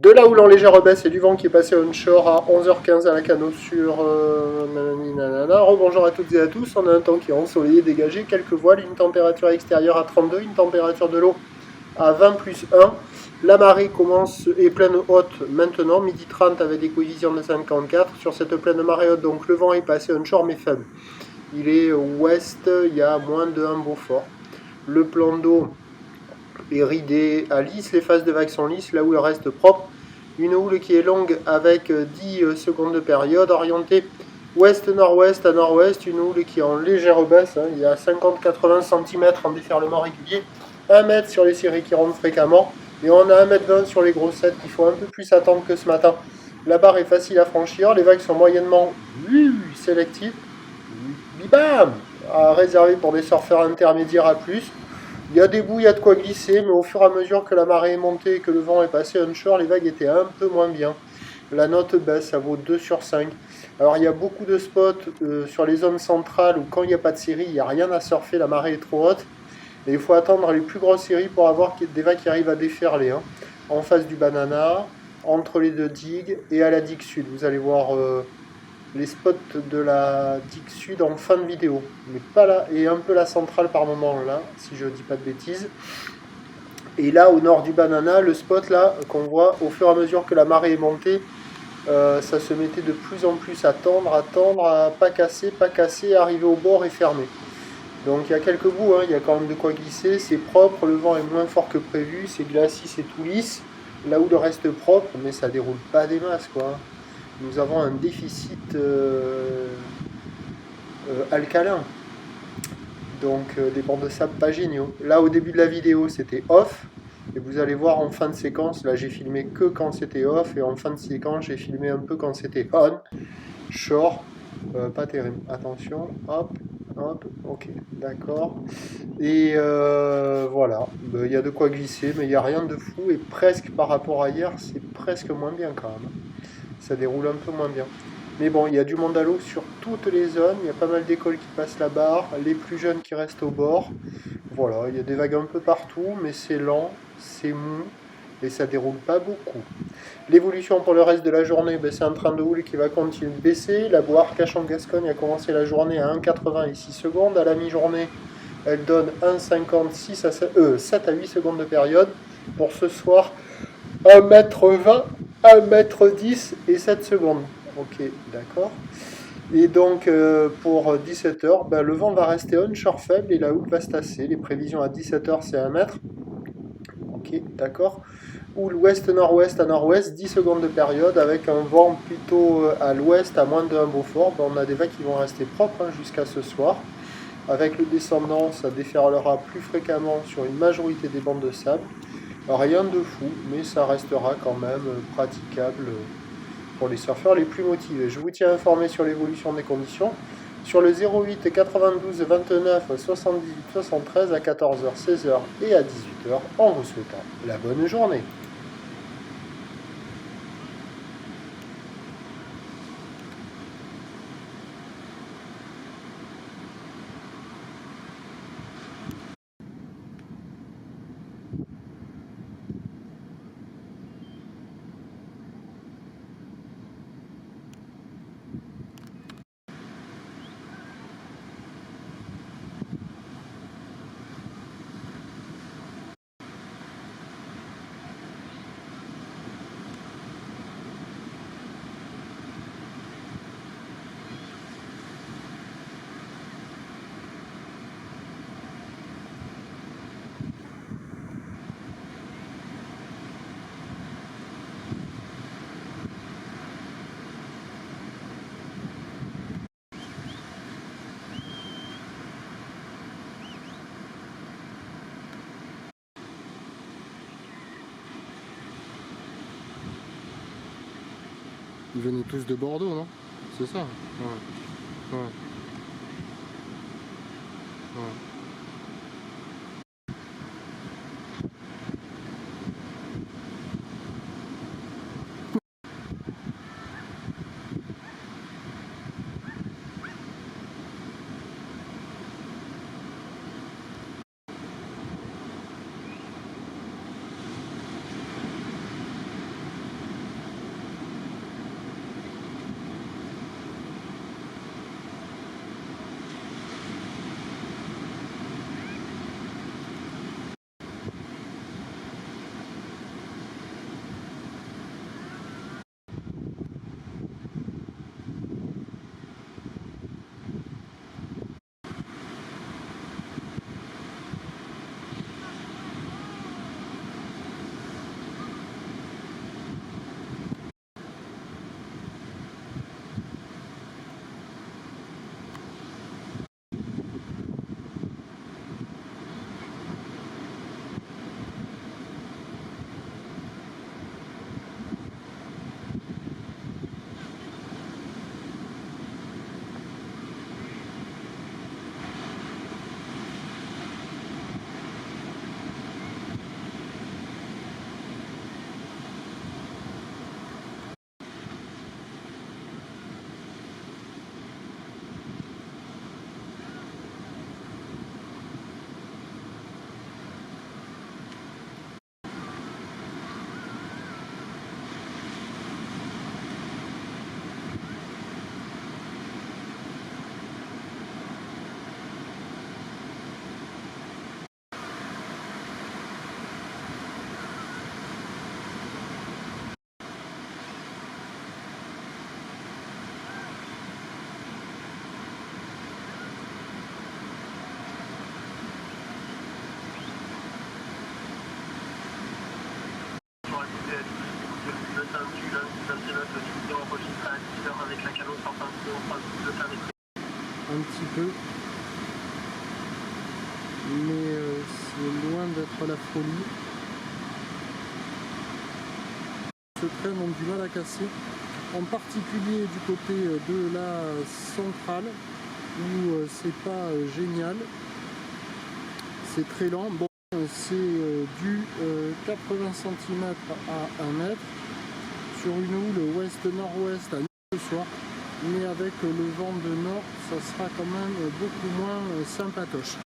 De la houle en légère baisse et du vent qui est passé onshore à 11h15 à la Cano sur Rebonjour à toutes et à tous. On a un temps qui est ensoleillé, dégagé, quelques voiles, une température extérieure à 32, une température de l'eau à 20 plus 1. La marée commence est pleine haute maintenant, midi 30 avec des coefficients de 54. Sur cette pleine marée haute, donc le vent est passé onshore mais faible. Il est ouest, il y a moins de 1 Beaufort. Le plan d'eau est ridé à lisse, les phases de vagues sont lisses, la houle reste propre. Une houle qui est longue avec 10 secondes de période, orientée ouest-nord-ouest à nord-ouest, une houle qui est en légère baisse, il y a 50-80 cm en déferlement régulier, 1 mètre sur les séries qui rentrent fréquemment, et on a 1,20 m sur les grossettes qu'il faut un peu plus attendre que ce matin. La barre est facile à franchir, les vagues sont moyennement sélectives, bibam, réservées pour des surfeurs intermédiaires à plus. Il y a des bouts, il y a de quoi glisser, mais au fur et à mesure que la marée est montée et que le vent est passé onshore, les vagues étaient un peu moins bien. La note baisse, ça vaut 2 sur 5. Alors il y a beaucoup de spots sur les zones centrales où quand il n'y a pas de série, il n'y a rien à surfer, la marée est trop haute. Et il faut attendre les plus grosses séries pour avoir des vagues qui arrivent à déferler. En face du banana, entre les deux digues et à la digue sud. Vous allez voir les spots de la digue sud en fin de vidéo, mais pas là, et un peu la centrale par moment là, si je dis pas de bêtises. Et là au nord du banana, le spot là qu'on voit au fur et à mesure que la marée est montée, ça se mettait de plus en plus à tendre, à pas casser, arriver au bord et fermer. Donc il y a quelques bouts, il y a quand même de quoi glisser, c'est propre, le vent est moins fort que prévu, c'est glacis, c'est tout lisse, là où le reste propre, mais ça déroule pas des masses quoi. Nous avons un déficit alcalin, donc des bancs de sable pas géniaux. Là au début de la vidéo c'était off, et vous allez voir en fin de séquence, là j'ai filmé que quand c'était off, et en fin de séquence j'ai filmé un peu quand c'était on, short, pas terrible, attention, hop, ok, d'accord, et voilà, il y a de quoi glisser, mais il n'y a rien de fou, et presque par rapport à hier, c'est presque moins bien quand même. Ça déroule un peu moins bien. Mais bon, il y a du monde à l'eau sur toutes les zones, il y a pas mal d'écoles qui passent la barre, les plus jeunes qui restent au bord. Voilà, il y a des vagues un peu partout, mais c'est lent, c'est mou, et ça déroule pas beaucoup. L'évolution pour le reste de la journée, c'est un train de houle qui va continuer de baisser. La boire Arcachon-Gascogne a commencé la journée à 1,86 secondes. À la mi-journée, elle donne 1,56 à 7 à 8 secondes de période. Pour ce soir, 1,20 m, 1,10 m et 7 secondes. Ok, d'accord. Et donc pour 17h, le vent va rester onshore faible et la houle va se tasser. Les prévisions à 17h, c'est 1 mètre. Ok, d'accord. Houle ouest-nord-ouest à nord-ouest, 10 secondes de période avec un vent plutôt à l'ouest à moins de 1 Beaufort. On a des vagues qui vont rester propres jusqu'à ce soir. Avec le descendant, ça déferlera plus fréquemment sur une majorité des bandes de sable. Rien de fou, mais ça restera quand même praticable pour les surfeurs les plus motivés. Je vous tiens informé sur l'évolution des conditions sur le 08 92 29 78 73 à 14h, 16h et à 18h en vous souhaitant la bonne journée. Ils venaient tous de Bordeaux, non? C'est ça? Ouais. Ouais. Ouais. du lundi 29 vidéo enregistrée à 10h avec la Canos en peinture, on parle de faire des un petit peu. Mais c'est loin d'être la folie. Ce train ont du mal à casser, en particulier du côté de la centrale où c'est pas génial, c'est très lent. Bon, c'est du 80 cm à 1 mètre sur une houle ouest-nord-ouest à ce soir, mais avec le vent de nord ça sera quand même beaucoup moins sympatoche.